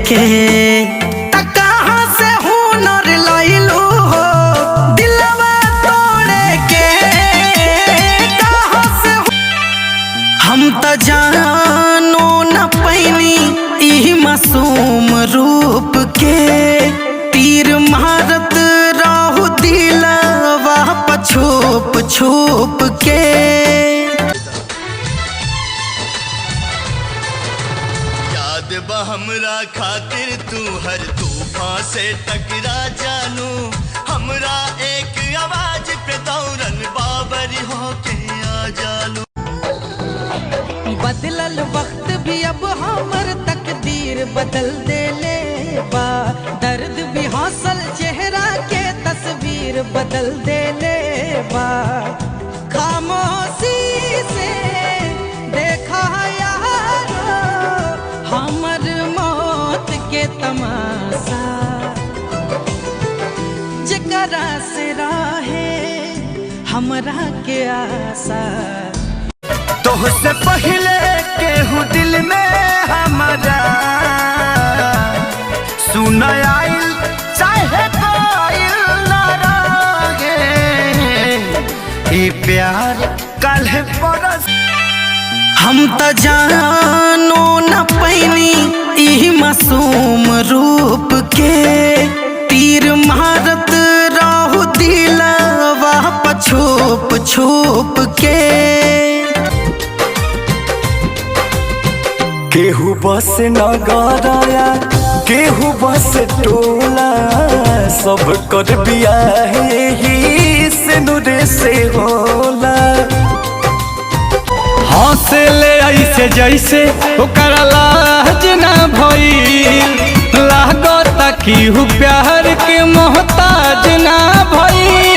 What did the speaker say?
के कहाँ से हुनर लइलू हो दिलवा तोड़े के। कहाँ से हम त जानो न पैनी ई मासूम रूप के तीर मारत रहू दिलवा छुप छुप के। याद बा हमरा खातिर तू हर तूफान से टकरा जानू हमरा एक आवाज पे दौरन बाबरी होके आ जालू। बदलल वक्त भी अब हमर तकदीर बदल देले बा दर्द भी हौसल चेहरा के तस्वीर बदल देले बा। खामोशी से देखा यारो हमर मौत के तमाशा जकरा से राहे हमरा के आशा। तोहसे पहले केहू दिल में हमारा सुन आइल चाहे कोइल न रहे ई प्यार कल परस। हम त जानो न पैनी ई मासूम रूप के तीर मारत रहू दिलवा छुप छुप के। केहू बस नगराया केहू बस टोला सब कर बियाहे ही से नुरे से होला। हंसे ले ऐसे जैसे ओकरा लाज ना भइल लागत कि प्यार के मोहताज ना भइल।